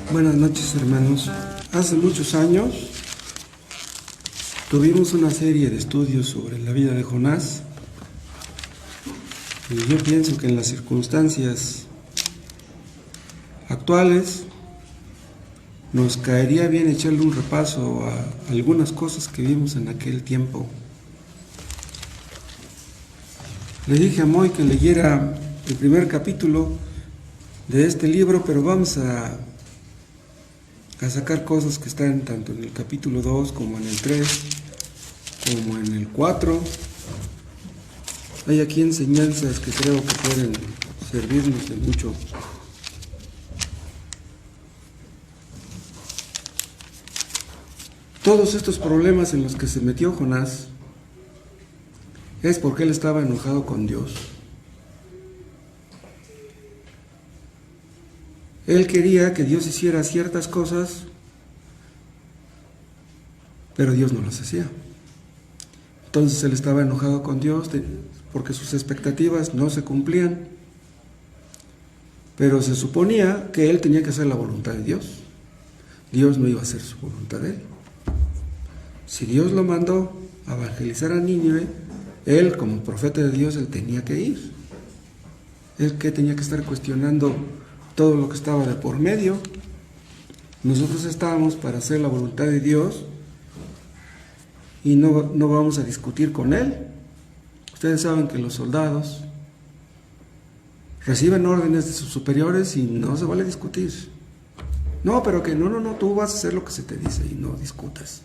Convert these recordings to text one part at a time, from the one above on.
Buenas noches, hermanos. Hace muchos años tuvimos una serie de estudios sobre la vida de Jonás y yo pienso que en las circunstancias actuales nos caería bien echarle un repaso a algunas cosas que vimos en aquel tiempo. Le dije a Moy que leyera el primer capítulo de este libro, pero vamos a sacar cosas que están tanto en el capítulo 2 como en el 3, como en el 4. Hay aquí enseñanzas que creo que pueden servirnos de mucho. Todos estos problemas en los que se metió Jonás es porque él estaba enojado con Dios. Él quería que Dios hiciera ciertas cosas, pero Dios no las hacía. Entonces él estaba enojado con Dios porque sus expectativas no se cumplían, pero se suponía que él tenía que hacer la voluntad de Dios. Dios no iba a hacer su voluntad de él. Si Dios lo mandó a evangelizar a Nínive, él como profeta de Dios, él tenía que ir. Él que tenía que estar cuestionando todo lo que estaba de por medio. Nosotros estábamos para hacer la voluntad de Dios y no vamos a discutir con él. Ustedes saben que los soldados reciben órdenes de sus superiores y no se vale discutir. No, pero que no, tú vas a hacer lo que se te dice y no discutas.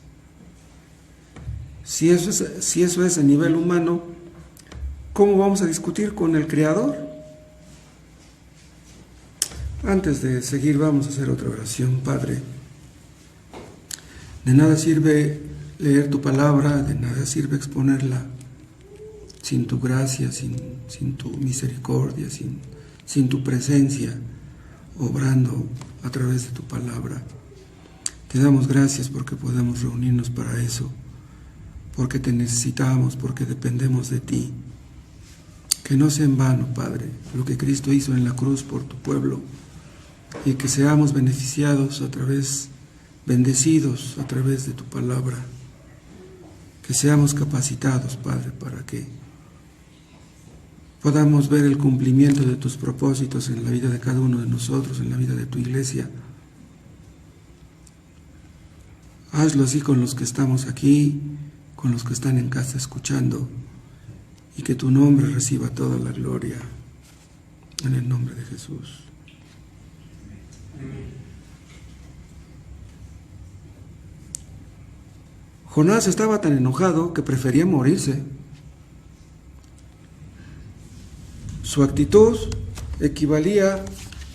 Si eso es a nivel humano, ¿cómo vamos a discutir con el Creador? Antes de seguir, vamos a hacer otra oración. Padre, de nada sirve leer tu palabra, de nada sirve exponerla sin tu gracia, sin tu misericordia, sin tu presencia, obrando a través de tu palabra. Te damos gracias porque podemos reunirnos para eso, porque te necesitamos, porque dependemos de ti. Que no sea en vano, Padre, lo que Cristo hizo en la cruz por tu pueblo, y que seamos bendecidos a través de tu palabra, que seamos capacitados, Padre, para que podamos ver el cumplimiento de tus propósitos en la vida de cada uno de nosotros, en la vida de tu iglesia. Hazlo así con los que estamos aquí, con los que están en casa escuchando, y que tu nombre reciba toda la gloria, en el nombre de Jesús. Jonás estaba tan enojado que prefería morirse. Su actitud equivalía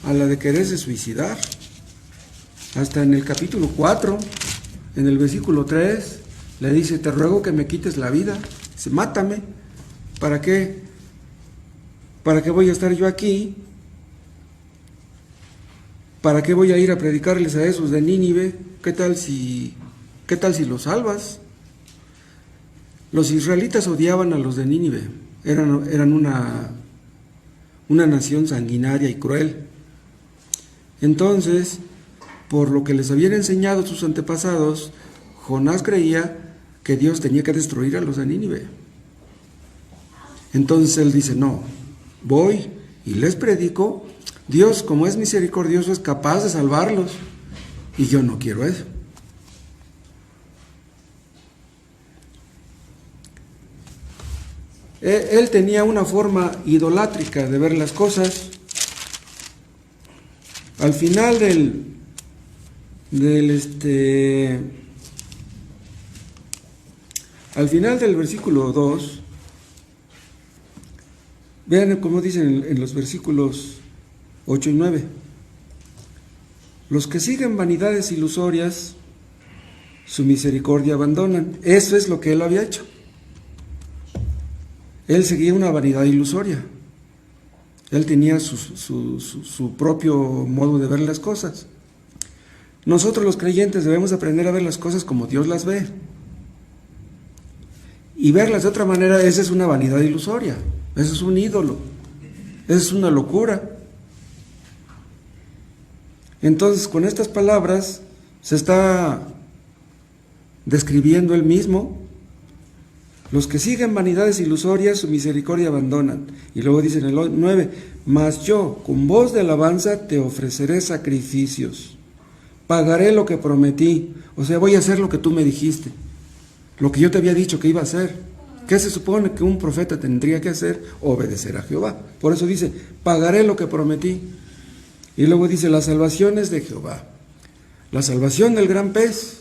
a la de quererse suicidar. Hasta en el capítulo 4, en el versículo 3, le dice: te ruego que me quites la vida. Dice: mátame. ¿Para qué? ¿Para qué voy a estar yo aquí? ¿Para qué voy a ir a predicarles a esos de Nínive? ¿Qué tal si los salvas? Los israelitas odiaban a los de Nínive. Eran una nación sanguinaria y cruel. Entonces, por lo que les habían enseñado sus antepasados, Jonás creía que Dios tenía que destruir a los de Nínive. Entonces él dice: no, voy y les predico. Dios, como es misericordioso, es capaz de salvarlos, y yo no quiero eso. Él tenía una forma idolátrica de ver las cosas. Al final al final del versículo 2, vean cómo dicen en los versículos 8 y 9. Los que siguen vanidades ilusorias, su misericordia abandonan. Eso es lo que él había hecho. Él seguía una vanidad ilusoria. Él tenía su propio modo de ver las cosas. Nosotros los creyentes debemos aprender a ver las cosas como Dios las ve. Y verlas de otra manera, esa es una vanidad ilusoria. Eso es un ídolo. Eso es una locura. Entonces, con estas palabras se está describiendo él mismo. Los que siguen vanidades ilusorias, su misericordia abandonan. Y luego dice en el 9, mas yo, con voz de alabanza, te ofreceré sacrificios. Pagaré lo que prometí. O sea, voy a hacer lo que tú me dijiste. Lo que yo te había dicho que iba a hacer. ¿Qué se supone que un profeta tendría que hacer? Obedecer a Jehová. Por eso dice, pagaré lo que prometí. Y luego dice, la salvación es de Jehová. La salvación del gran pez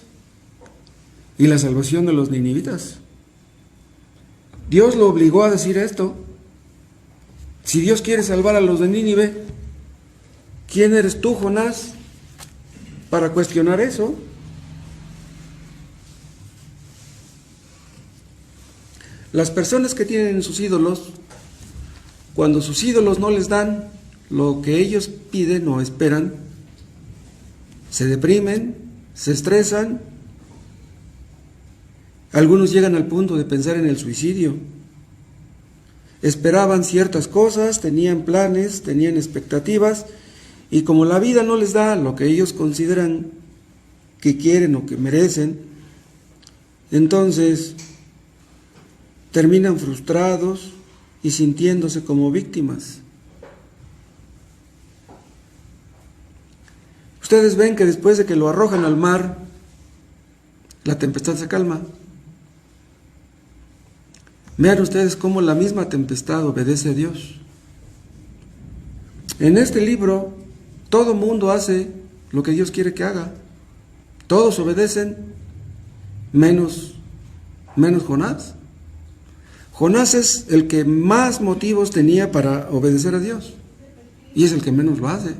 y la salvación de los ninivitas. Dios lo obligó a decir esto. Si Dios quiere salvar a los de Nínive, ¿quién eres tú, Jonás, para cuestionar eso? Las personas que tienen sus ídolos, cuando sus ídolos no les dan lo que ellos piden o esperan, se deprimen, se estresan. Algunos llegan al punto de pensar en el suicidio. Esperaban ciertas cosas, tenían planes, tenían expectativas, y como la vida no les da lo que ellos consideran que quieren o que merecen, entonces terminan frustrados y sintiéndose como víctimas. Ustedes ven que después de que lo arrojan al mar, la tempestad se calma. Vean ustedes cómo la misma tempestad obedece a Dios. En este libro, todo mundo hace lo que Dios quiere que haga. Todos obedecen, menos Jonás. Jonás es el que más motivos tenía para obedecer a Dios, y es el que menos lo hace.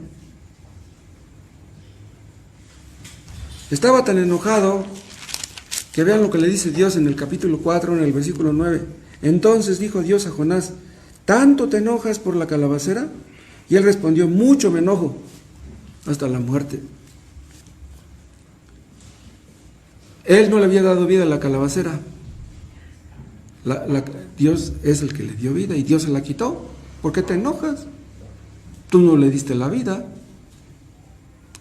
Estaba tan enojado que vean lo que le dice Dios en el capítulo 4, en el versículo 9. Entonces dijo Dios a Jonás, ¿tanto te enojas por la calabacera? Y él respondió, mucho me enojo, hasta la muerte. Él no le había dado vida a la calabacera. Dios es el que le dio vida y Dios se la quitó. ¿Por qué te enojas? Tú no le diste la vida.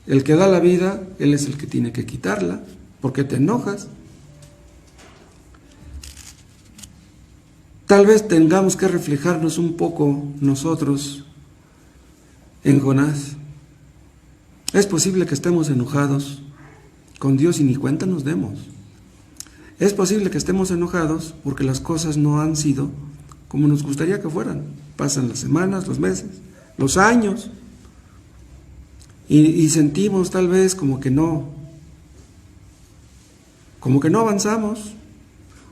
El que da la vida, Él es el que tiene que quitarla. ¿Por qué te enojas? Tal vez tengamos que reflejarnos un poco nosotros en Jonás. Es posible que estemos enojados con Dios y ni cuenta nos demos. Es posible que estemos enojados porque las cosas no han sido como nos gustaría que fueran. Pasan las semanas, los meses, los años, y sentimos tal vez como que no avanzamos,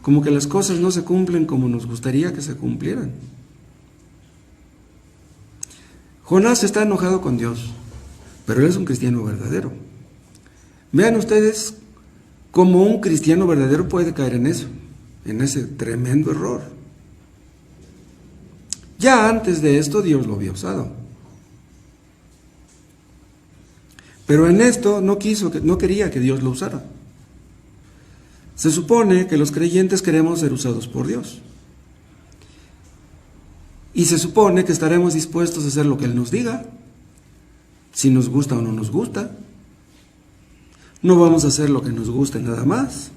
como que las cosas no se cumplen como nos gustaría que se cumplieran. Jonás está enojado con Dios, pero él es un cristiano verdadero. Vean ustedes cómo un cristiano verdadero puede caer en eso, en ese tremendo error. Ya antes de esto Dios lo había usado, pero en esto no quería que Dios lo usara. Se supone que los creyentes queremos ser usados por Dios. Y se supone que estaremos dispuestos a hacer lo que Él nos diga, si nos gusta o no nos gusta. No vamos a hacer lo que nos guste nada más.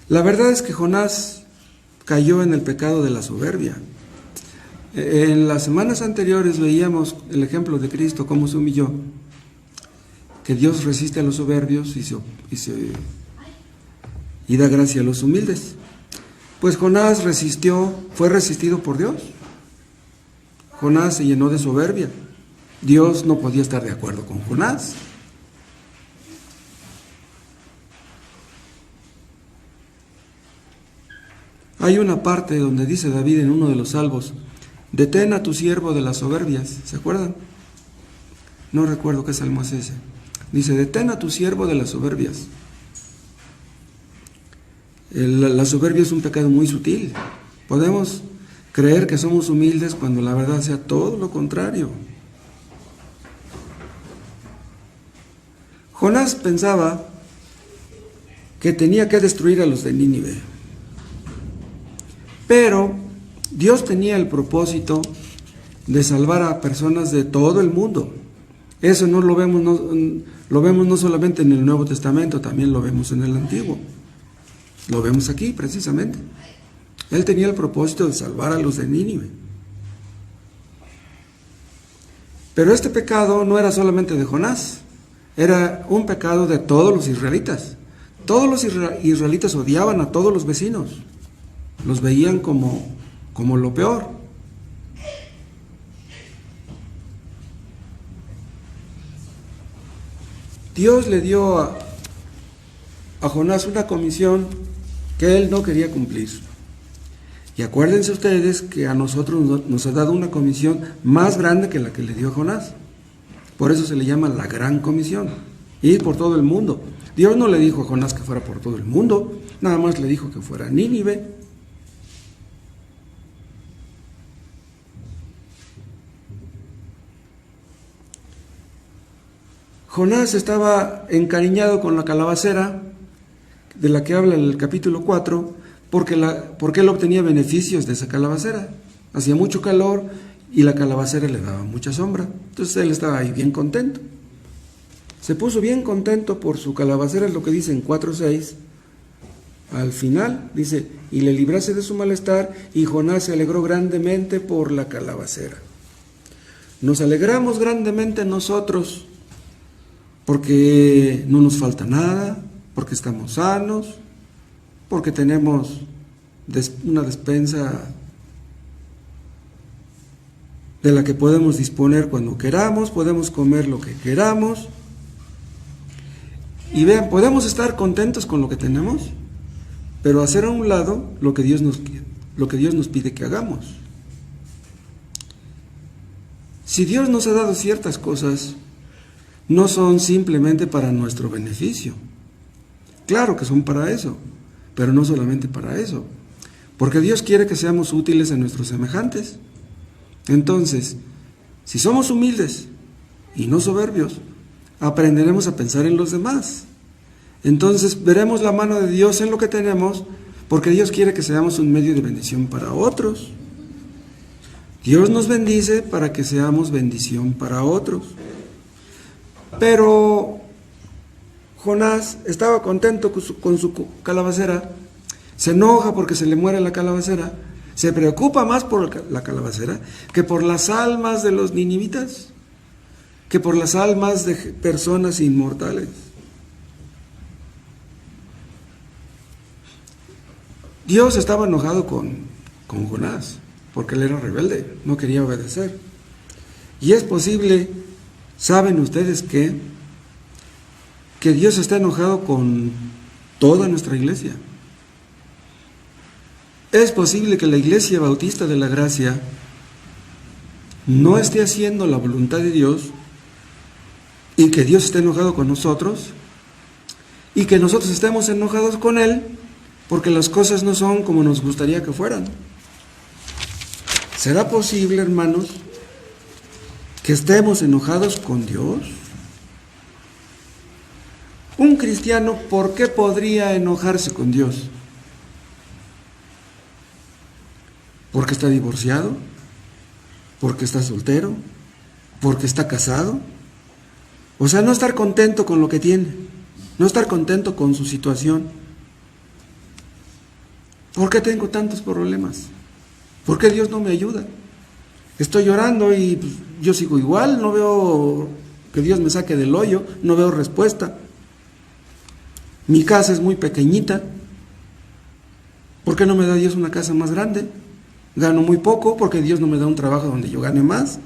La verdad es que Jonás cayó en el pecado de la soberbia. En las semanas anteriores veíamos el ejemplo de Cristo, cómo se humilló, que Dios resiste a los soberbios y da gracia a los humildes. Pues Jonás fue resistido por Dios. Jonás se llenó de soberbia. Dios no podía estar de acuerdo con Jonás. Hay una parte donde dice David en uno de los salmos, detén a tu siervo de las soberbias. ¿Se acuerdan? No recuerdo qué salmo es ese. Dice, detén a tu siervo de las soberbias. La soberbia es un pecado muy sutil. Podemos creer que somos humildes cuando la verdad sea todo lo contrario. Jonás pensaba que tenía que destruir a los de Nínive. Pero Dios tenía el propósito de salvar a personas de todo el mundo. Eso no lo vemos, lo vemos no solamente en el Nuevo Testamento, también lo vemos en el Antiguo. Lo vemos aquí precisamente. Él tenía el propósito de salvar a los de Nínive. Pero este pecado no era solamente de Jonás, era un pecado de todos los israelitas. Todos los israelitas odiaban a todos los vecinos, los veían como lo peor. Dios le dio a Jonás una comisión que él no quería cumplir. Y acuérdense ustedes que a nosotros nos ha dado una comisión más grande que la que le dio a Jonás. Por eso se le llama la gran comisión. Ir por todo el mundo. Dios no le dijo a Jonás que fuera por todo el mundo, nada más le dijo que fuera a Nínive. Jonás estaba encariñado con la calabacera, de la que habla el capítulo 4, porque él obtenía beneficios de esa calabacera. Hacía mucho calor y la calabacera le daba mucha sombra. Entonces él estaba ahí bien contento. Se puso bien contento por su calabacera, es lo que dice en 4:6. Al final dice, y le librase de su malestar, y Jonás se alegró grandemente por la calabacera. Nos alegramos grandemente nosotros porque no nos falta nada, porque estamos sanos, porque tenemos una despensa de la que podemos disponer cuando queramos, podemos comer lo que queramos. Y vean, podemos estar contentos con lo que tenemos, pero hacer a un lado lo que Dios nos pide que hagamos. Si Dios nos ha dado ciertas cosas, no son simplemente para nuestro beneficio. Claro que son para eso, pero no solamente para eso, porque Dios quiere que seamos útiles a nuestros semejantes. Entonces, si somos humildes y no soberbios, aprenderemos a pensar en los demás. Entonces veremos la mano de Dios en lo que tenemos, porque Dios quiere que seamos un medio de bendición para otros. Dios nos bendice para que seamos bendición para otros. Pero Jonás estaba contento con su calabacera, se enoja porque se le muere la calabacera, se preocupa más por la calabacera que por las almas de los ninivitas, que por las almas de personas inmortales. Dios estaba enojado con Jonás, porque él era rebelde, no quería obedecer. Y es posible, ¿saben ustedes qué? Que Dios está enojado con toda nuestra iglesia. Es posible que la Iglesia Bautista de la Gracia no esté haciendo la voluntad de Dios y que Dios esté enojado con nosotros y que nosotros estemos enojados con Él porque las cosas no son como nos gustaría que fueran. ¿Será posible, hermanos, que estemos enojados con Dios? Un cristiano, ¿por qué podría enojarse con Dios? ¿Porque está divorciado? ¿Porque está soltero? ¿Porque está casado? O sea, no estar contento con lo que tiene, no estar contento con su situación. ¿Por qué tengo tantos problemas? ¿Por qué Dios no me ayuda? Estoy llorando y pues, yo sigo igual, no veo que Dios me saque del hoyo, no veo respuesta. Mi casa es muy pequeñita. ¿Por qué no me da Dios una casa más grande? Gano muy poco porque Dios no me da un trabajo donde yo gane más.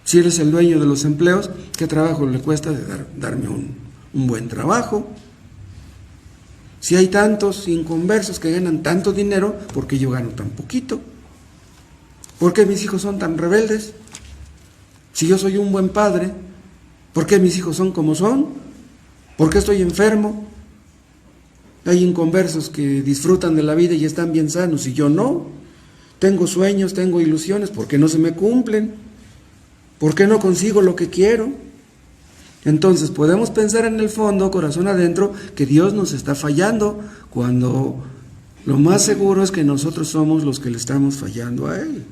Si Él es el dueño de los empleos, ¿qué trabajo le cuesta de darme un buen trabajo? Si hay tantos inconversos que ganan tanto dinero, ¿por qué yo gano tan poquito? ¿Por qué mis hijos son tan rebeldes? Si yo soy un buen padre, ¿por qué mis hijos son como son? ¿Por qué estoy enfermo? Hay inconversos que disfrutan de la vida y están bien sanos y yo no. Tengo sueños, tengo ilusiones, ¿por qué no se me cumplen? ¿Por qué no consigo lo que quiero? Entonces podemos pensar en el fondo, corazón adentro, que Dios nos está fallando, cuando lo más seguro es que nosotros somos los que le estamos fallando a Él.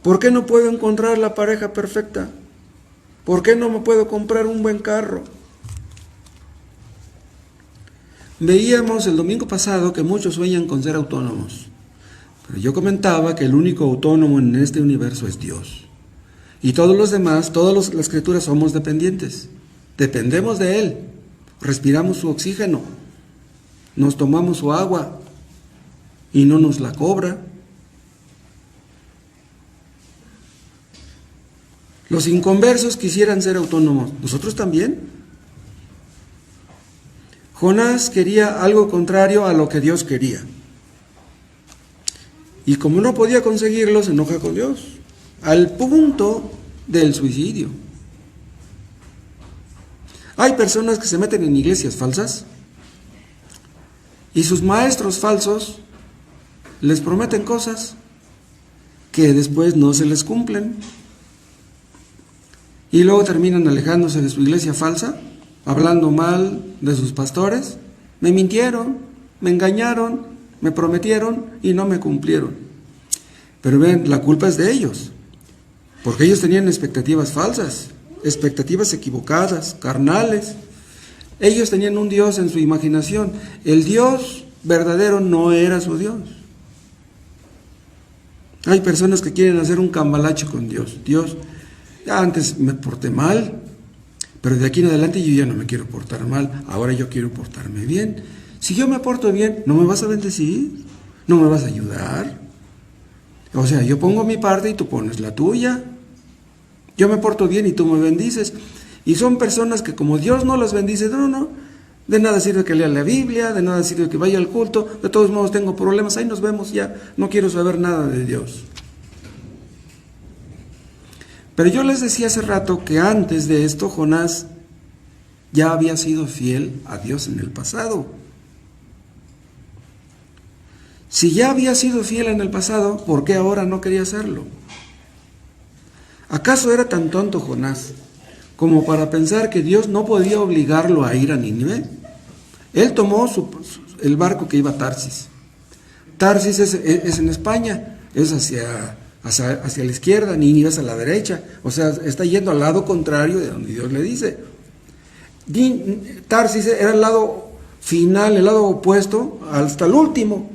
¿Por qué no puedo encontrar la pareja perfecta? ¿Por qué no me puedo comprar un buen carro? Veíamos el domingo pasado que muchos sueñan con ser autónomos, pero yo comentaba que el único autónomo en este universo es Dios. Y todos los demás, todas las criaturas somos dependientes. Dependemos de Él. Respiramos su oxígeno, nos tomamos su agua y no nos la cobra. Los inconversos quisieran ser autónomos, nosotros también. Jonás quería algo contrario a lo que Dios quería. Y como no podía conseguirlo, se enoja con Dios, al punto del suicidio. Hay personas que se meten en iglesias falsas y sus maestros falsos les prometen cosas que después no se les cumplen. Y luego terminan alejándose de su iglesia falsa, hablando mal de sus pastores. Me mintieron, me engañaron, me prometieron y no me cumplieron. Pero ven, la culpa es de ellos, porque ellos tenían expectativas falsas, expectativas equivocadas, carnales. Ellos tenían un Dios en su imaginación. El Dios verdadero no era su Dios. Hay personas que quieren hacer un cambalache con Dios. Dios, ya antes me porté mal, pero de aquí en adelante yo ya no me quiero portar mal, ahora yo quiero portarme bien. Si yo me porto bien, ¿no me vas a bendecir? ¿No me vas a ayudar? O sea, yo pongo mi parte y tú pones la tuya. Yo me porto bien y tú me bendices. Y son personas que como Dios no las bendice, no, de nada sirve que lea la Biblia, de nada sirve que vaya al culto, de todos modos tengo problemas, ahí nos vemos ya, no quiero saber nada de Dios. Pero yo les decía hace rato que antes de esto Jonás ya había sido fiel a Dios en el pasado. Si ya había sido fiel en el pasado, ¿por qué ahora no quería hacerlo? ¿Acaso era tan tonto Jonás como para pensar que Dios no podía obligarlo a ir a Nínive? Él tomó el barco que iba a Tarsis. Tarsis es en España, es hacia la izquierda, Nínive es a la derecha, o sea, está yendo al lado contrario de donde Dios le dice. Tarsis era el lado final, el lado opuesto, hasta el último.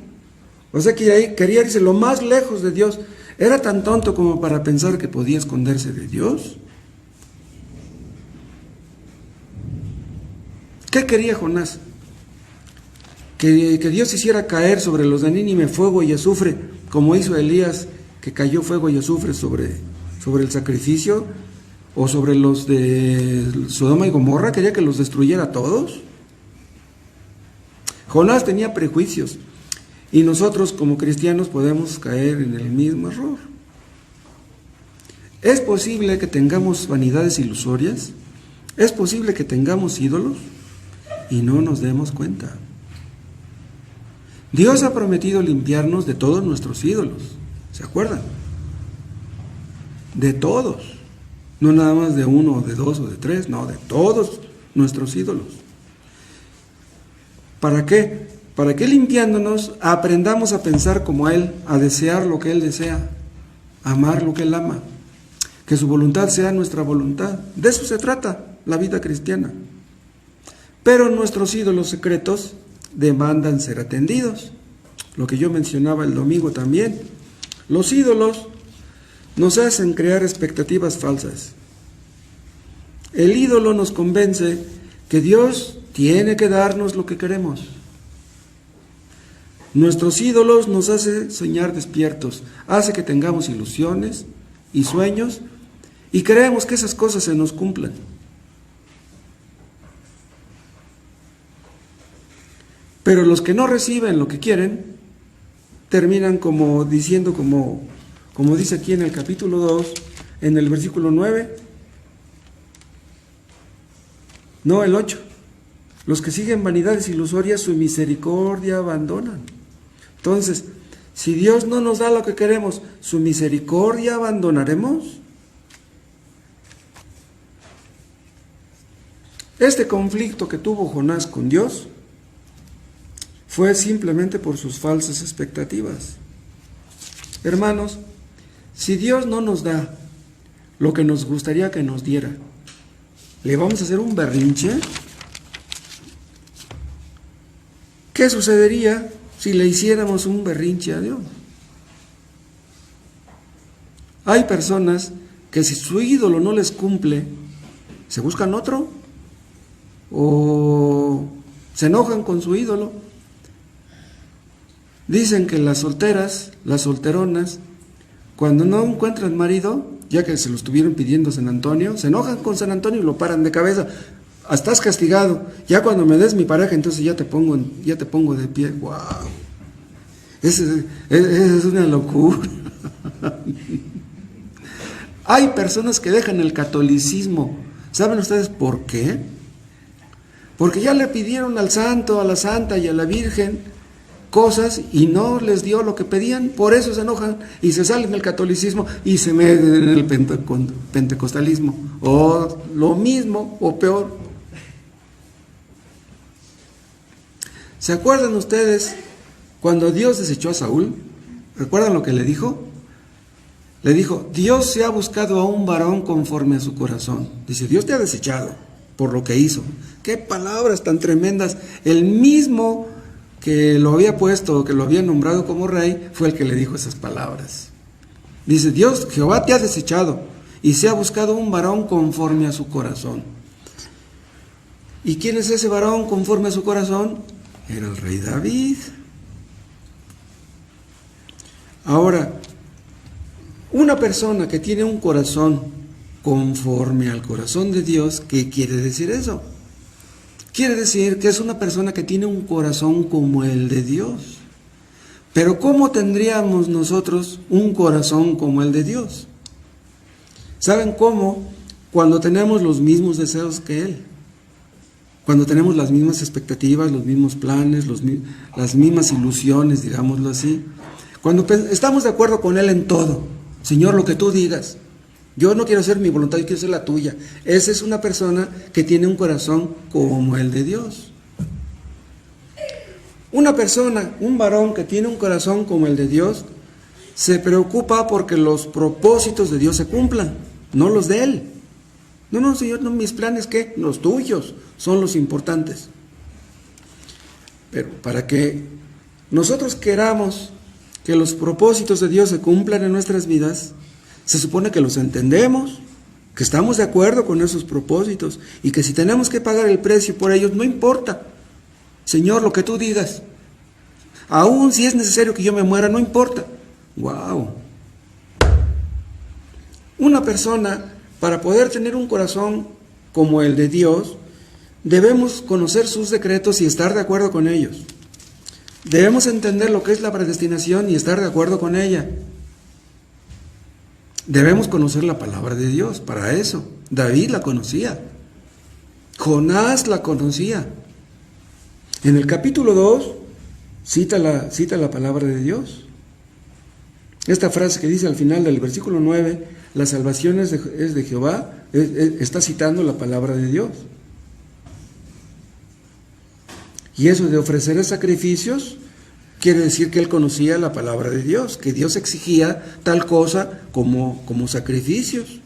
O sea que quería irse lo más lejos de Dios. ¿Era tan tonto como para pensar que podía esconderse de Dios? ¿Qué quería Jonás? Que Dios hiciera caer sobre los de Nínive fuego y azufre, como hizo Elías, que cayó fuego y azufre sobre el sacrificio, o sobre los de Sodoma y Gomorra. Quería que los destruyera a todos. Jonás tenía prejuicios, y nosotros como cristianos podemos caer en el mismo error. ¿Es posible que tengamos vanidades ilusorias? ¿Es posible que tengamos ídolos y no nos demos cuenta? Dios ha prometido limpiarnos de todos nuestros ídolos. ¿Se acuerdan? De todos. No nada más de uno, o de dos, o de tres. No, de todos nuestros ídolos. ¿Para qué? Para que limpiándonos aprendamos a pensar como Él, a desear lo que Él desea, a amar lo que Él ama. Que su voluntad sea nuestra voluntad. De eso se trata la vida cristiana. Pero nuestros ídolos secretos demandan ser atendidos. Lo que yo mencionaba el domingo también. Los ídolos nos hacen crear expectativas falsas. El ídolo nos convence que Dios tiene que darnos lo que queremos. Nuestros ídolos nos hacen soñar despiertos, hace que tengamos ilusiones y sueños y creemos que esas cosas se nos cumplan. Pero los que no reciben lo que quieren, terminan diciendo como dice aquí en el capítulo 2, en el versículo 9, no el 8, los que siguen vanidades ilusorias su misericordia abandonan. Entonces, si Dios no nos da lo que queremos, ¿su misericordia abandonaremos? Este conflicto que tuvo Jonás con Dios fue simplemente por sus falsas expectativas. Hermanos, Si Dios no nos da lo que nos gustaría que nos diera, ¿le vamos a hacer un berrinche? ¿Qué sucedería si le hiciéramos un berrinche a Dios? Hay personas que si su ídolo no les cumple, se buscan otro o se enojan con su ídolo. Dicen que las solteras, las solteronas, cuando no encuentran marido, ya que se lo estuvieron pidiendo San Antonio, se enojan con San Antonio y lo paran de cabeza. Estás castigado. Ya cuando me des mi pareja, entonces ya te pongo de pie. ¡Wow! Es una locura. Hay personas que dejan el catolicismo. ¿Saben ustedes por qué? Porque ya le pidieron al santo, a la santa y a la virgen cosas y no les dio lo que pedían. Por eso se enojan y se salen del catolicismo y se meten en el pentecostalismo. O lo mismo o peor. ¿Se acuerdan ustedes cuando Dios desechó a Saúl? ¿Recuerdan lo que le dijo? Le dijo, Dios se ha buscado a un varón conforme a su corazón. Dice, Dios te ha desechado por lo que hizo. ¡Qué palabras tan tremendas! El mismo que lo había puesto, que lo había nombrado como rey, fue el que le dijo esas palabras. Dice, Dios, Jehová te ha desechado y se ha buscado un varón conforme a su corazón. ¿Y quién es ese varón conforme a su corazón? Era el rey David. Ahora, una persona que tiene un corazón conforme al corazón de Dios, ¿qué quiere decir eso? Quiere decir que es una persona que tiene un corazón como el de Dios. Pero ¿cómo tendríamos nosotros un corazón como el de Dios? ¿Saben cómo? Cuando tenemos los mismos deseos que Él. Cuando tenemos las mismas expectativas, los mismos planes, las mismas ilusiones, digámoslo así. Cuando estamos de acuerdo con Él en todo. Señor, lo que tú digas. Yo no quiero hacer mi voluntad, yo quiero hacer la tuya. Esa es una persona que tiene un corazón como el de Dios. Una persona, un varón que tiene un corazón como el de Dios, se preocupa porque los propósitos de Dios se cumplan, no los de Él. No, Señor, no, mis planes, ¿qué? Los tuyos son los importantes. Pero para que nosotros queramos que los propósitos de Dios se cumplan en nuestras vidas, se supone que los entendemos, que estamos de acuerdo con esos propósitos y que si tenemos que pagar el precio por ellos, no importa. Señor, lo que tú digas, aún si es necesario que yo me muera, no importa. ¡Wow! Una persona, para poder tener un corazón como el de Dios, debemos conocer sus decretos y estar de acuerdo con ellos. Debemos entender lo que es la predestinación y estar de acuerdo con ella. Debemos conocer la palabra de Dios, para eso. David la conocía. Jonás la conocía. En el capítulo 2 cita la palabra de Dios. Esta frase que dice al final del versículo 9, la salvación es de Jehová, está citando la palabra de Dios. Y eso de ofrecer sacrificios quiere decir que él conocía la palabra de Dios, que Dios exigía tal cosa como sacrificios.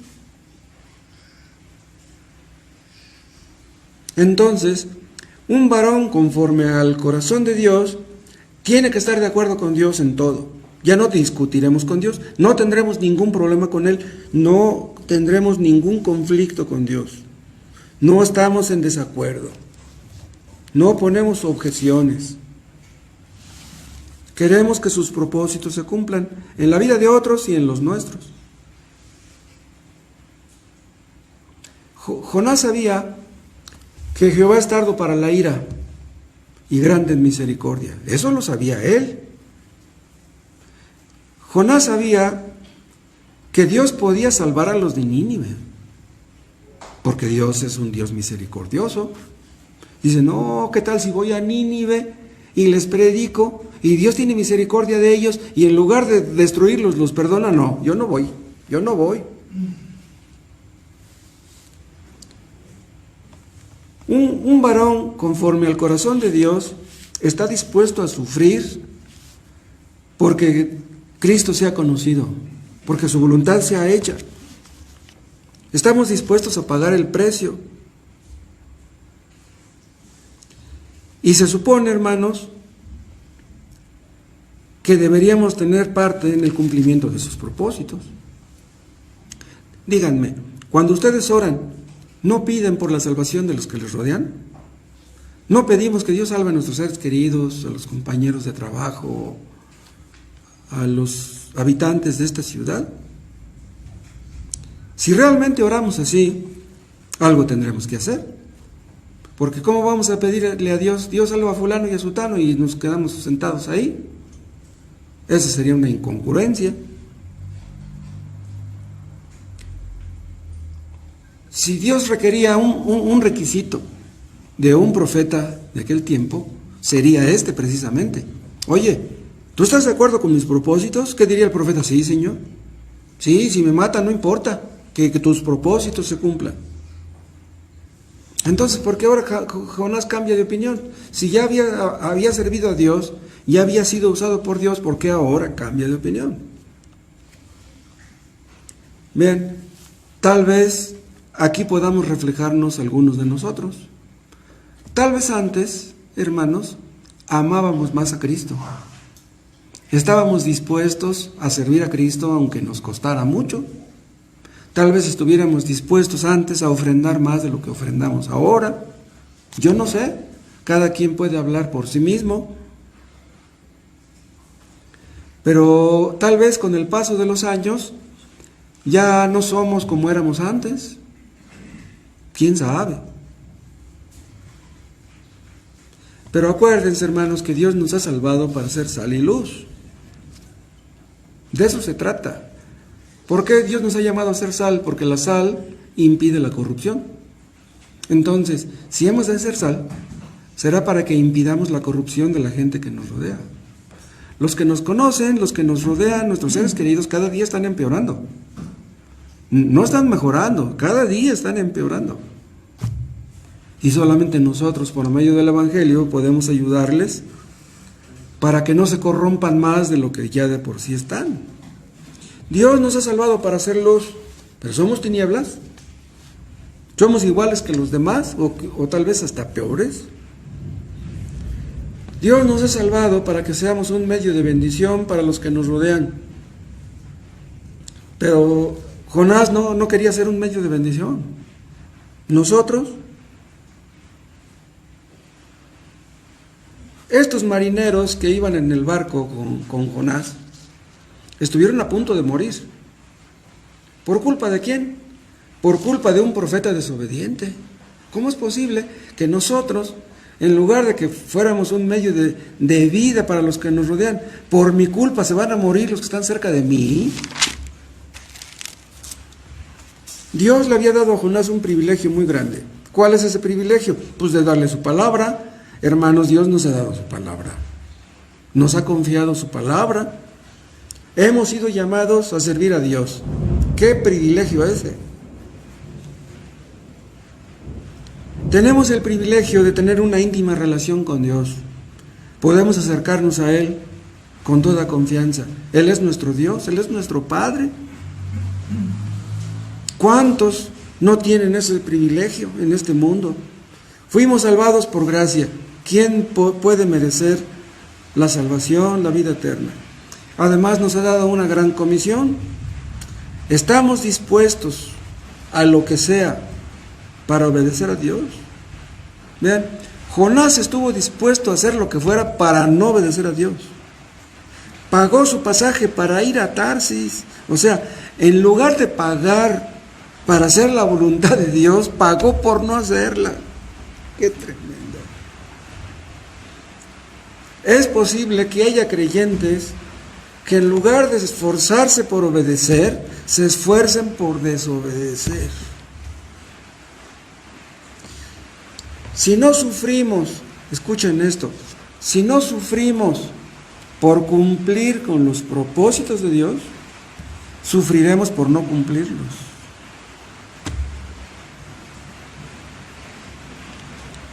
Entonces, un varón conforme al corazón de Dios tiene que estar de acuerdo con Dios en todo. Ya no discutiremos con Dios, no tendremos ningún problema con Él, no tendremos ningún conflicto con Dios. No estamos en desacuerdo, no ponemos objeciones. Queremos que sus propósitos se cumplan en la vida de otros y en los nuestros. Jonás sabía que Jehová es tardo para la ira y grande en misericordia. Eso lo sabía él. Jonás sabía que Dios podía salvar a los de Nínive, porque Dios es un Dios misericordioso. Dice, no, ¿qué tal si voy a Nínive y les predico y Dios tiene misericordia de ellos y en lugar de destruirlos los perdona? No, yo no voy. Un varón conforme al corazón de Dios está dispuesto a sufrir porque Cristo sea conocido. porque su voluntad sea hecha. Estamos dispuestos a pagar el precio. Y se supone, hermanos, que deberíamos tener parte en el cumplimiento de sus propósitos. Díganme, cuando ustedes oran, ¿no piden por la salvación de los que les rodean? ¿No pedimos que Dios salve a nuestros seres queridos, a los compañeros de trabajo, a los habitantes de esta ciudad? Si realmente oramos así, algo tendremos que hacer. Porque ¿cómo vamos a pedirle a Dios, Dios salva a fulano y a sutano, y nos quedamos sentados ahí? Esa sería una incongruencia. Si Dios requería un requisito de un profeta de aquel tiempo, sería este precisamente. Oye, ¿tú estás de acuerdo con mis propósitos? ¿Qué diría el profeta? Sí, Señor. Sí, si me matan, no importa, que tus propósitos se cumplan. Entonces, ¿por qué ahora Jonás cambia de opinión? Si ya había servido a Dios, ya había sido usado por Dios, ¿por qué ahora cambia de opinión? Bien, tal vez aquí podamos reflejarnos algunos de nosotros. Tal vez antes, hermanos, amábamos más a Cristo. Estábamos dispuestos a servir a Cristo aunque nos costara mucho. Tal vez estuviéramos dispuestos antes a ofrendar más de lo que ofrendamos ahora. Yo no sé, cada quien puede hablar por sí mismo. Pero tal vez con el paso de los años ya no somos como éramos antes. ¿Quién sabe? Pero acuérdense, hermanos, que Dios nos ha salvado para ser sal y luz. De eso se trata. ¿Por qué Dios nos ha llamado a ser sal? Porque la sal impide la corrupción. Entonces, si hemos de ser sal, será para que impidamos la corrupción de la gente que nos rodea. Los que nos conocen, los que nos rodean, nuestros seres queridos, cada día están empeorando. No están mejorando, cada día están empeorando. Y solamente nosotros, por medio del Evangelio, podemos ayudarles para que no se corrompan más de lo que ya de por sí están. Dios nos ha salvado para hacer luz, pero somos tinieblas. ¿Somos iguales que los demás o tal vez hasta peores? Dios nos ha salvado para que seamos un medio de bendición para los que nos rodean. Pero Jonás no quería ser un medio de bendición. Nosotros, estos marineros que iban en el barco con Jonás, estuvieron a punto de morir. ¿Por culpa de quién? Por culpa de un profeta desobediente. ¿Cómo es posible que nosotros, en lugar de que fuéramos un medio de vida para los que nos rodean, por mi culpa se van a morir los que están cerca de mí? Dios le había dado a Jonás un privilegio muy grande. ¿Cuál es ese privilegio? Pues de darle su palabra. Hermanos, Dios nos ha dado su palabra. Nos ha confiado su palabra. Hemos sido llamados a servir a Dios. ¡Qué privilegio ese! Tenemos el privilegio de tener una íntima relación con Dios. Podemos acercarnos a Él con toda confianza. Él es nuestro Dios, Él es nuestro Padre. ¿Cuántos no tienen ese privilegio en este mundo? Fuimos salvados por gracia. ¿Quién puede merecer la salvación, la vida eterna? Además nos ha dado una gran comisión. Estamos dispuestos a lo que sea para obedecer a Dios. Vean, Jonás estuvo dispuesto a hacer lo que fuera para no obedecer a Dios. Pagó su pasaje para ir a Tarsis. O sea, en lugar de pagar para hacer la voluntad de Dios, pagó por no hacerla. ¡Qué tremendo! Es posible que haya creyentes que en lugar de esforzarse por obedecer, se esfuercen por desobedecer. Si no sufrimos, escuchen esto, si no sufrimos por cumplir con los propósitos de Dios, sufriremos por no cumplirlos.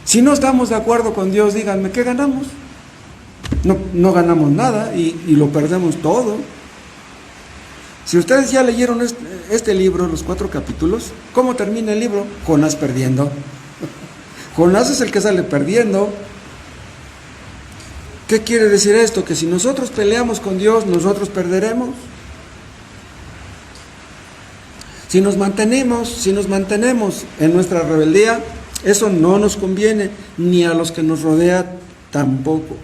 Si no estamos de acuerdo con Dios, díganme, ¿qué ganamos? No ganamos nada y lo perdemos todo. Si ustedes ya leyeron este libro, los 4 capítulos, ¿cómo termina el libro? Jonás perdiendo. Jonás es el que sale perdiendo. ¿Qué quiere decir esto? Que si nosotros peleamos con Dios, nosotros perderemos. Si nos mantenemos en nuestra rebeldía, eso no nos conviene, ni a los que nos rodean tampoco.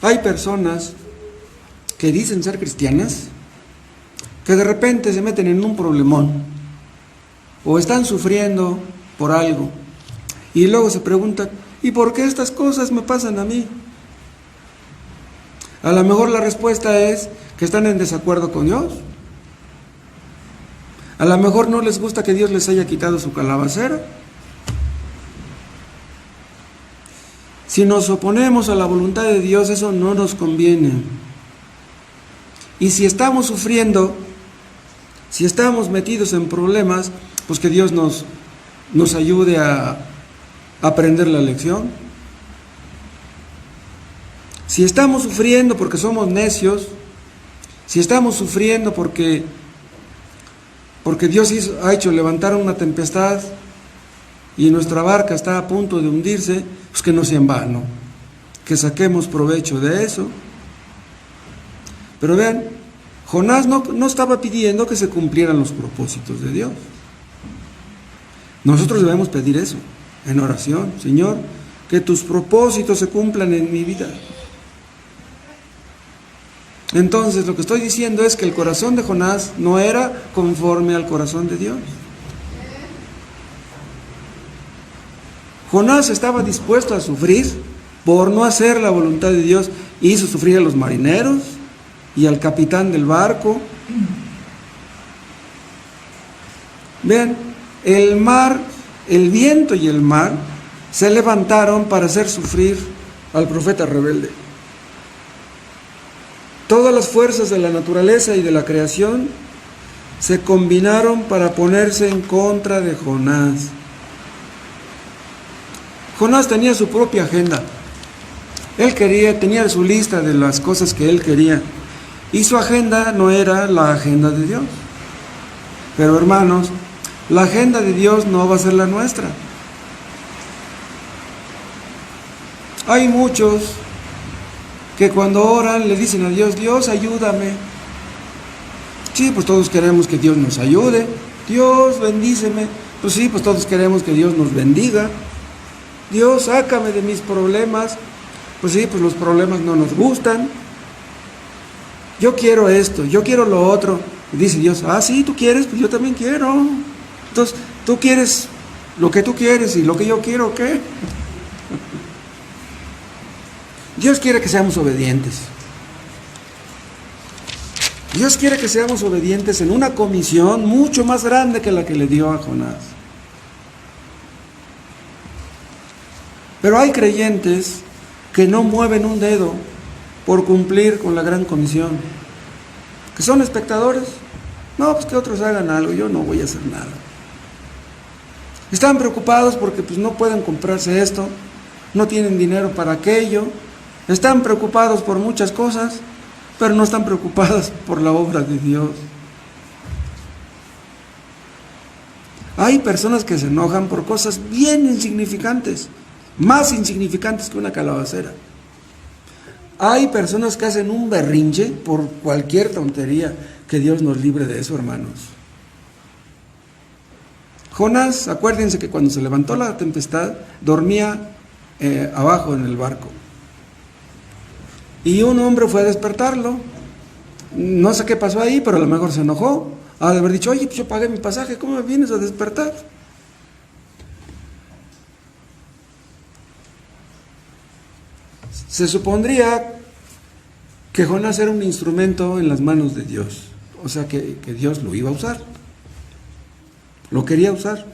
Hay personas que dicen ser cristianas, que de repente se meten en un problemón, o están sufriendo por algo, y luego se preguntan, ¿y por qué estas cosas me pasan a mí? A lo mejor la respuesta es que están en desacuerdo con Dios. A lo mejor no les gusta que Dios les haya quitado su calabacera. Si nos oponemos a la voluntad de Dios, eso no nos conviene. Y si estamos sufriendo, si estamos metidos en problemas, pues que Dios nos ayude a aprender la lección. Si estamos sufriendo porque somos necios, si estamos sufriendo porque Dios ha hecho levantar una tempestad y nuestra barca está a punto de hundirse, pues que no sea en vano, que saquemos provecho de eso. Pero vean, Jonás no estaba pidiendo que se cumplieran los propósitos de Dios. Nosotros debemos pedir eso en oración: Señor, que tus propósitos se cumplan en mi vida. Entonces lo que estoy diciendo es que el corazón de Jonás no era conforme al corazón de Dios. Jonás estaba dispuesto a sufrir por no hacer la voluntad de Dios. Hizo sufrir a los marineros y al capitán del barco. Vean, el mar, el viento y el mar se levantaron para hacer sufrir al profeta rebelde. Todas las fuerzas de la naturaleza y de la creación se combinaron para ponerse en contra de Jonás. Jonás tenía su propia agenda. Él tenía su lista de las cosas que él quería. Y su agenda no era la agenda de Dios. Pero hermanos, la agenda de Dios no va a ser la nuestra. Hay muchos que cuando oran le dicen a Dios: Dios, ayúdame. Sí, pues todos queremos que Dios nos ayude. Dios, bendíceme. Pues sí, pues todos queremos que Dios nos bendiga. Dios, sácame de mis problemas. Pues sí, pues los problemas no nos gustan. Yo quiero esto, yo quiero lo otro. Y dice Dios: ah, sí, tú quieres, pues yo también quiero. Entonces, tú quieres lo que tú quieres y lo que yo quiero, ¿qué? Dios quiere que seamos obedientes. Dios quiere que seamos obedientes en una comisión mucho más grande que la que le dio a Jonás. Pero hay creyentes que no mueven un dedo por cumplir con la gran comisión, que son espectadores. No, pues que otros hagan algo, yo no voy a hacer nada. Están preocupados porque pues no pueden comprarse esto, no tienen dinero para aquello. Están preocupados por muchas cosas, pero no están preocupados por la obra de Dios. Hay personas que se enojan por cosas bien insignificantes, más insignificantes que una calabacera. Hay personas que hacen un berrinche por cualquier tontería. Que Dios nos libre de eso, hermanos. Jonás, acuérdense que cuando se levantó la tempestad, dormía abajo en el barco. Y un hombre fue a despertarlo. No sé qué pasó ahí, pero a lo mejor se enojó. Ha de haber dicho: oye, pues yo pagué mi pasaje, ¿cómo me vienes a despertar? Se supondría que Jonás era un instrumento en las manos de Dios. O sea que Dios lo iba a usar. Lo quería usar.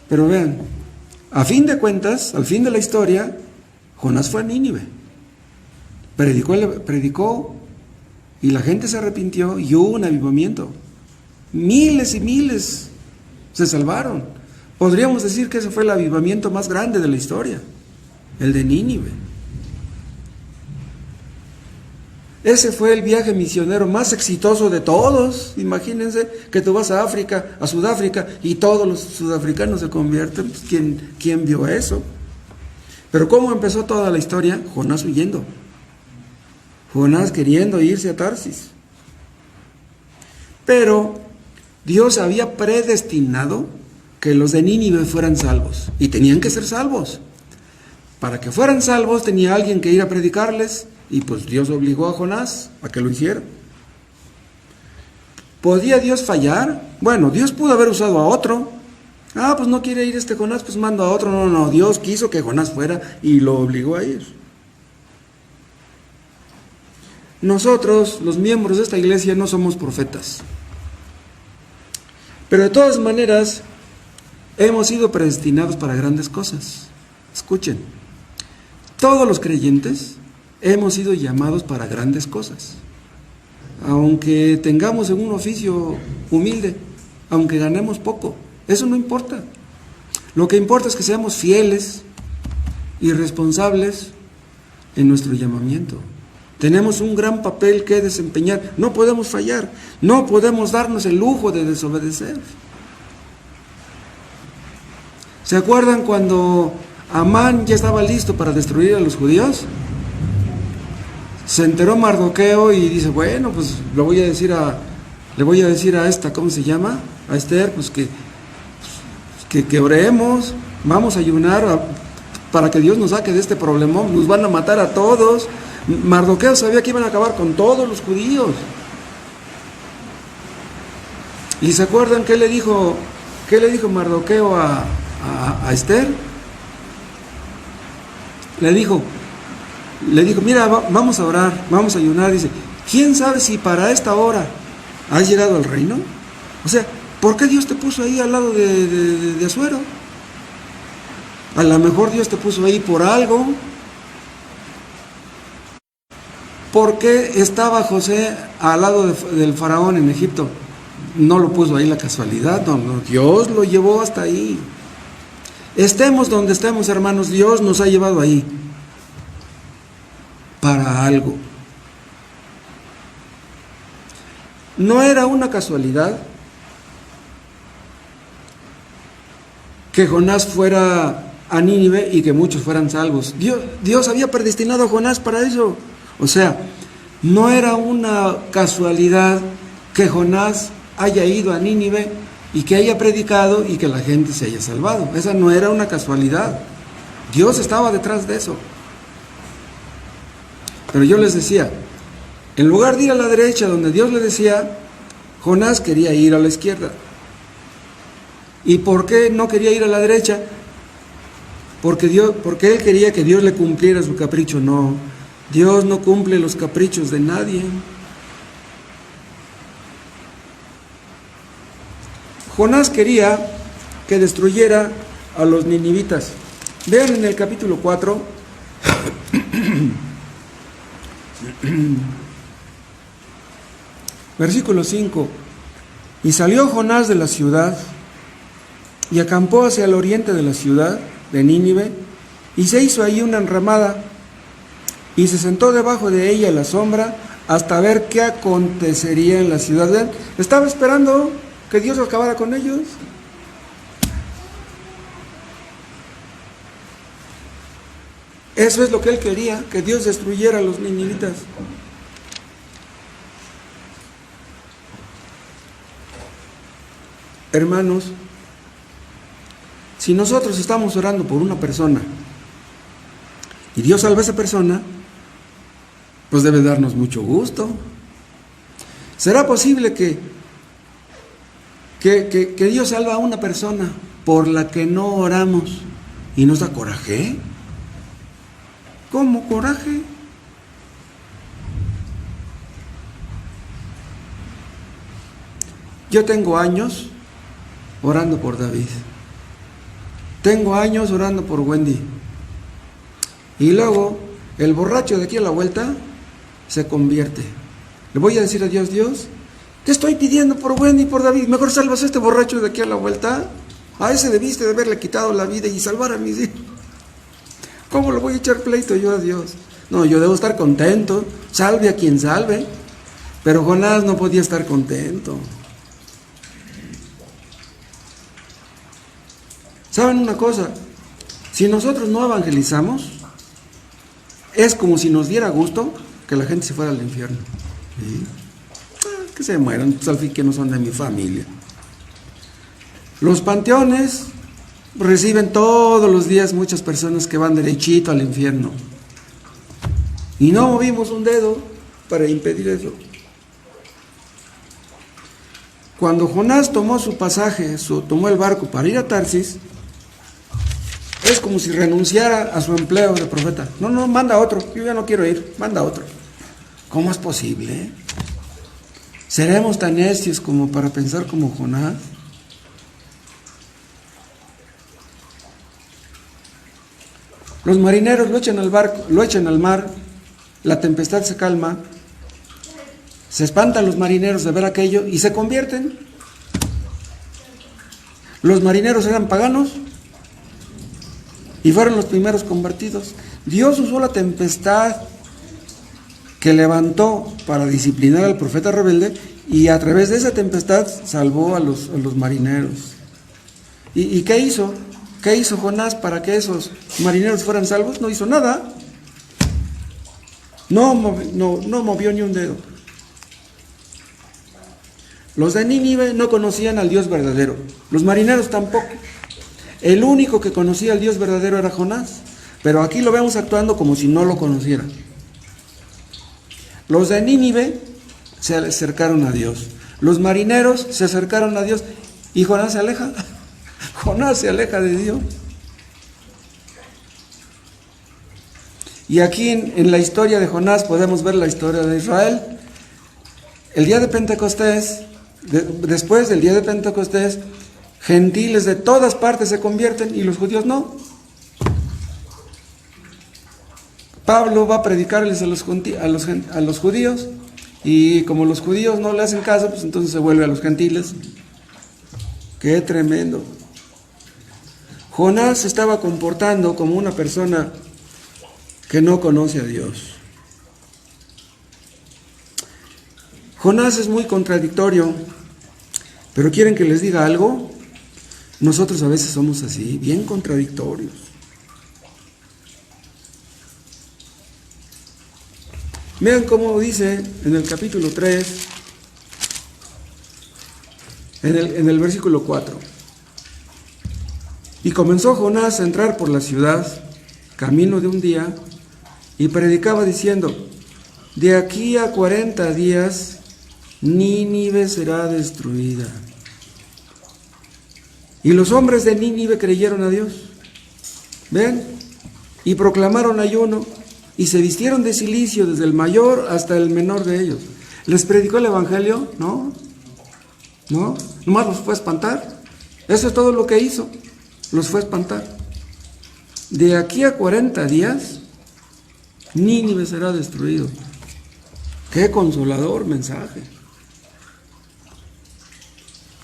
Pero vean, a fin de cuentas, al fin de la historia, Jonás fue a Nínive. Predicó y la gente se arrepintió y hubo un avivamiento. Miles y miles se salvaron. Podríamos decir que ese fue el avivamiento más grande de la historia, el de Nínive. Ese fue el viaje misionero más exitoso de todos. Imagínense que tú vas a África, a Sudáfrica, y todos los sudafricanos se convierten. Pues, ¿quién vio eso? Pero ¿cómo empezó toda la historia? Jonás huyendo. Jonás queriendo irse a Tarsis. Pero Dios había predestinado que los de Nínive fueran salvos. Y tenían que ser salvos. Para que fueran salvos tenía alguien que ir a predicarles. Y pues Dios obligó a Jonás a que lo hiciera. ¿Podía Dios fallar? Bueno, Dios pudo haber usado a otro. Pues no quiere ir este Jonás, pues mando a otro. No, Dios quiso que Jonás fuera y lo obligó a ir. Nosotros, los miembros de esta iglesia, no somos profetas. Pero de todas maneras, hemos sido predestinados para grandes cosas. Escuchen, todos los creyentes hemos sido llamados para grandes cosas. Aunque tengamos en un oficio humilde, aunque ganemos poco, eso no importa. Lo que importa es que seamos fieles y responsables en nuestro llamamiento. Tenemos un gran papel que desempeñar. No podemos fallar. No podemos darnos el lujo de desobedecer. ¿Se acuerdan cuando Amán ya estaba listo para destruir a los judíos? Se enteró Mardoqueo y dice, bueno, pues le voy a decir a esta, ¿cómo se llama? A Esther, pues que oremos, vamos a ayunar para que Dios nos saque de este problemón. Nos van a matar a todos. Mardoqueo sabía que iban a acabar con todos los judíos. ¿Y se acuerdan qué le dijo Mardoqueo a Esther? Le dijo, mira, vamos a orar, vamos a ayunar. Dice, ¿quién sabe si para esta hora has llegado al reino? O sea, ¿por qué Dios te puso ahí al lado de Asuero? A lo mejor Dios te puso ahí por algo. ¿Por qué estaba José al lado del faraón en Egipto? No lo puso ahí la casualidad, no, Dios lo llevó hasta ahí. Estemos donde estemos, hermanos, Dios nos ha llevado ahí para algo. No era una casualidad que Jonás fuera a Nínive y que muchos fueran salvos. Dios había predestinado a Jonás para eso. O sea, no era una casualidad que Jonás haya ido a Nínive y que haya predicado y que la gente se haya salvado. Esa no era una casualidad. Dios estaba detrás de eso. Pero yo les decía, en lugar de ir a la derecha donde Dios le decía, Jonás quería ir a la izquierda. ¿Y por qué no quería ir a la derecha? Porque él quería que Dios le cumpliera su capricho. No, Dios no cumple los caprichos de nadie. Jonás quería que destruyera a los ninivitas. Vean en el capítulo 4, versículo 5. Y salió Jonás de la ciudad y acampó hacia el oriente de la ciudad de Nínive, y se hizo ahí una enramada, y se sentó debajo de ella en la sombra, hasta ver qué acontecería en la ciudad. Estaba esperando que Dios acabara con ellos. Eso es lo que él quería, que Dios destruyera a los ninivitas. Hermanos, si nosotros estamos orando por una persona y Dios salva a esa persona, pues debe darnos mucho gusto. ¿Será posible que Dios salva a una persona por la que no oramos y nos da coraje? ¿Cómo coraje? Yo tengo años orando por David. Tengo años orando por Wendy. Y luego, el borracho de aquí a la vuelta se convierte. Le voy a decir a Dios, Dios, te estoy pidiendo por Wendy y por David. Mejor salvas a este borracho de aquí a la vuelta. A ese debiste de haberle quitado la vida y salvar a mis hijos. ¿Cómo le voy a echar pleito yo a Dios? No, yo debo estar contento, salve a quien salve. Pero Jonás no podía estar contento. ¿Saben una cosa? Si nosotros no evangelizamos, es como si nos diera gusto que la gente se fuera al infierno. ¿Sí? Que se mueran, pues al fin que no son de mi familia. Los panteones reciben todos los días muchas personas que van derechito al infierno. Y no movimos un dedo para impedir eso. Cuando Jonás tomó su pasaje, tomó el barco para ir a Tarsis, es como si renunciara a su empleo de profeta. No, manda otro, yo ya no quiero ir, manda otro. ¿Cómo es posible? ¿Seremos tan necios como para pensar como Jonás? Los marineros lo echan al barco, lo echan al mar, la tempestad se calma, se espantan los marineros de ver aquello y se convierten. Los marineros eran paganos y fueron los primeros convertidos. Dios usó la tempestad que levantó para disciplinar al profeta rebelde y a través de esa tempestad salvó a los marineros. ¿Y qué hizo? ¿Qué hizo Jonás para que esos marineros fueran salvos? No hizo nada. No movió ni un dedo. Los de Nínive no conocían al Dios verdadero. Los marineros tampoco. El único que conocía al Dios verdadero era Jonás. Pero aquí lo vemos actuando como si no lo conocieran. Los de Nínive se acercaron a Dios. Los marineros se acercaron a Dios. ¿Y Jonás se aleja? Jonás se aleja de Dios. Y aquí en la historia de Jonás podemos ver la historia de Israel. El día de Pentecostés, después del día de Pentecostés, gentiles de todas partes se convierten y los judíos no. Pablo va a predicarles a los judíos y como los judíos no le hacen caso, pues entonces se vuelve a los gentiles. ¡Qué tremendo! Jonás se estaba comportando como una persona que no conoce a Dios. Jonás es muy contradictorio, pero ¿quieren que les diga algo? Nosotros a veces somos así, bien contradictorios. Vean cómo dice en el capítulo 3, en el versículo 4. Y comenzó Jonás a entrar por la ciudad, camino de un día, y predicaba diciendo: de aquí a 40 días, Nínive será destruida. Y los hombres de Nínive creyeron a Dios. ¿Ven? Y proclamaron ayuno, y se vistieron de cilicio desde el mayor hasta el menor de ellos. ¿Les predicó el evangelio? No. Nomás los fue a espantar. Eso es todo lo que hizo. Los fue a espantar. De aquí a 40 días, Nínive será destruido. Qué consolador mensaje.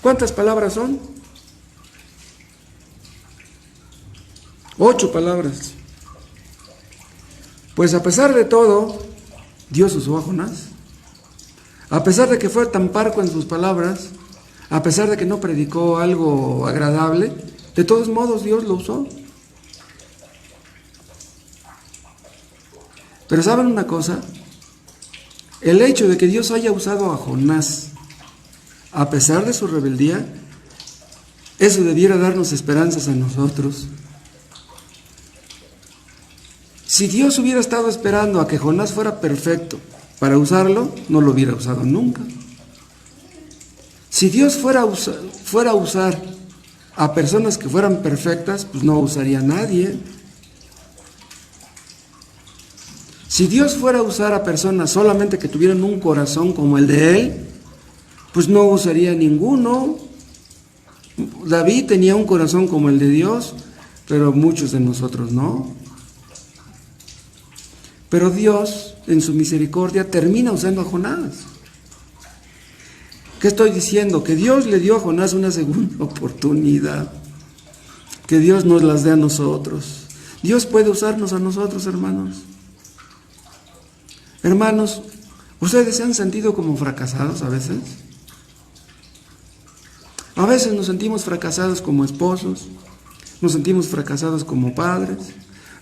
¿Cuántas palabras son? 8 palabras. Pues a pesar de todo, Dios usó a Jonás. A pesar de que fue tan parco en sus palabras, a pesar de que no predicó algo agradable, de todos modos Dios lo usó. Pero ¿saben una cosa? El hecho de que Dios haya usado a Jonás, a pesar de su rebeldía, eso debiera darnos esperanzas a nosotros. Si Dios hubiera estado esperando a que Jonás fuera perfecto para usarlo, no lo hubiera usado nunca. Si Dios fuera a usar a personas que fueran perfectas, pues no usaría a nadie. Si Dios fuera a usar a personas solamente que tuvieran un corazón como el de Él, pues no usaría a ninguno. David tenía un corazón como el de Dios, pero muchos de nosotros no. Pero Dios, en su misericordia, termina usando a Jonás. ¿Qué estoy diciendo? Que Dios le dio a Jonás una segunda oportunidad. Que Dios nos las dé a nosotros. Dios puede usarnos a nosotros, hermanos. Hermanos, ¿ustedes se han sentido como fracasados a veces? A veces nos sentimos fracasados como esposos, nos sentimos fracasados como padres,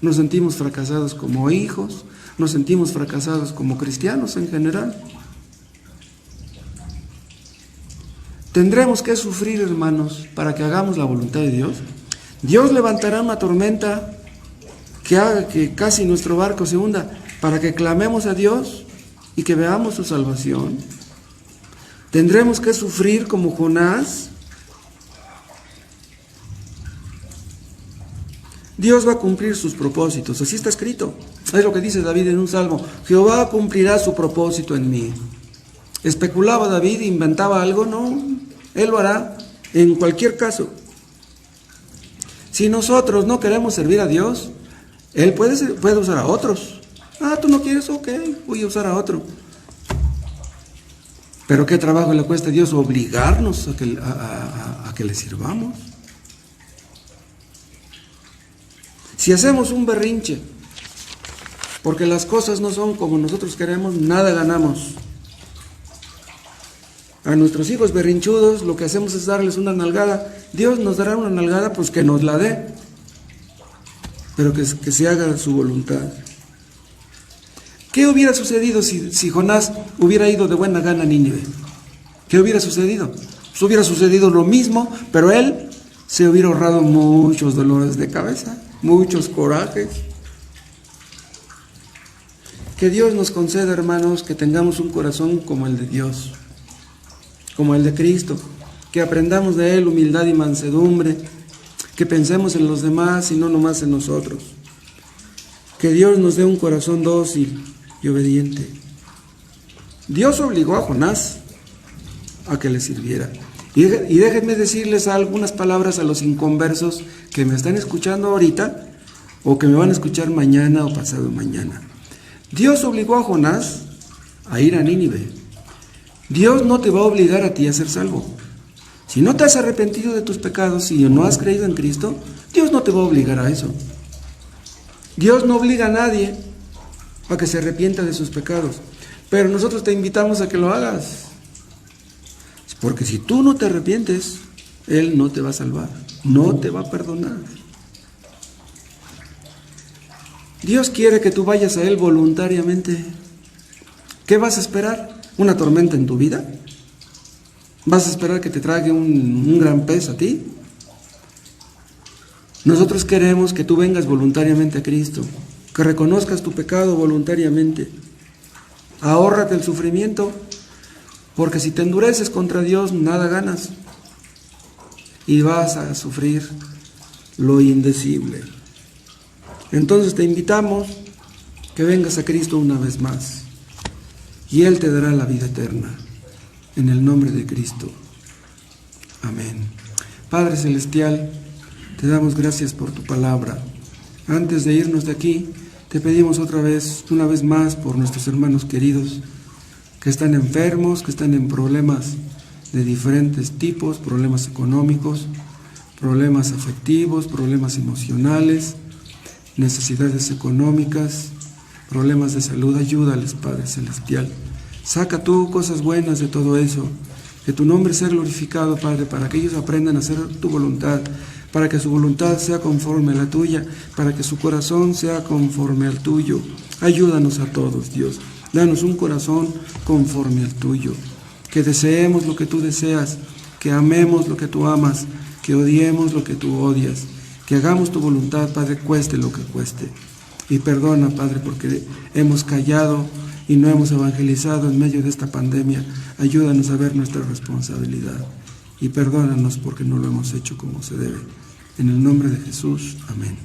nos sentimos fracasados como hijos, nos sentimos fracasados como cristianos en general. Tendremos que sufrir, hermanos, para que hagamos la voluntad de Dios. Dios levantará una tormenta que haga que casi nuestro barco se hunda, para que clamemos a Dios y que veamos su salvación. Tendremos que sufrir como Jonás. Dios va a cumplir sus propósitos, así está escrito. Es lo que dice David en un salmo: Jehová cumplirá su propósito en mí. ¿Especulaba David, inventaba algo? No, él lo hará en cualquier caso. Si nosotros no queremos servir a Dios, Él puede usar a otros. ¿Tú no quieres? Ok, voy a usar a otro. Pero qué trabajo le cuesta a Dios obligarnos a que le sirvamos. Si hacemos un berrinche porque las cosas no son como nosotros queremos, nada ganamos. A nuestros hijos berrinchudos lo que hacemos es darles una nalgada. Dios nos dará una nalgada, pues que nos la dé, pero que se haga su voluntad. ¿Qué hubiera sucedido si Jonás hubiera ido de buena gana a Nínive? ¿Qué hubiera sucedido? Pues hubiera sucedido lo mismo, pero él se hubiera ahorrado muchos dolores de cabeza, muchos corajes. Que Dios nos conceda, hermanos, que tengamos un corazón como el de Dios, como el de Cristo, que aprendamos de Él humildad y mansedumbre, que pensemos en los demás y no nomás en nosotros. Que Dios nos dé un corazón dócil y obediente. Dios obligó a Jonás a que le sirviera. Y déjenme decirles algunas palabras a los inconversos que me están escuchando ahorita o que me van a escuchar mañana o pasado mañana. Dios obligó a Jonás a ir a Nínive. Dios no te va a obligar a ti a ser salvo. Si no te has arrepentido de tus pecados y no has creído en Cristo, Dios no te va a obligar a eso. Dios no obliga a nadie a que se arrepienta de sus pecados, pero nosotros te invitamos a que lo hagas. Porque si tú no te arrepientes, Él no te va a salvar, no te va a perdonar. Dios quiere que tú vayas a Él voluntariamente. ¿Qué vas a esperar? ¿Una tormenta en tu vida? ¿Vas a esperar que te trague un gran pez a ti? Nosotros queremos que tú vengas voluntariamente a Cristo, que reconozcas tu pecado voluntariamente. Ahórrate el sufrimiento, porque si te endureces contra Dios, nada ganas. Y vas a sufrir lo indecible. Entonces te invitamos que vengas a Cristo una vez más, y Él te dará la vida eterna. En el nombre de Cristo. Amén. Padre Celestial, te damos gracias por tu palabra. Antes de irnos de aquí, te pedimos una vez más, por nuestros hermanos queridos que están enfermos, que están en problemas de diferentes tipos, problemas económicos, problemas afectivos, problemas emocionales, necesidades económicas, problemas de salud. Ayúdales, Padre Celestial. Saca tú cosas buenas de todo eso. Que tu nombre sea glorificado, Padre, para que ellos aprendan a hacer tu voluntad, para que su voluntad sea conforme a la tuya, para que su corazón sea conforme al tuyo. Ayúdanos a todos, Dios. Danos un corazón conforme al tuyo. Que deseemos lo que tú deseas, que amemos lo que tú amas, que odiemos lo que tú odias, que hagamos tu voluntad, Padre, cueste lo que cueste. Y perdona, Padre, porque hemos callado y no hemos evangelizado en medio de esta pandemia. Ayúdanos a ver nuestra responsabilidad y perdónanos porque no lo hemos hecho como se debe. En el nombre de Jesús, amén.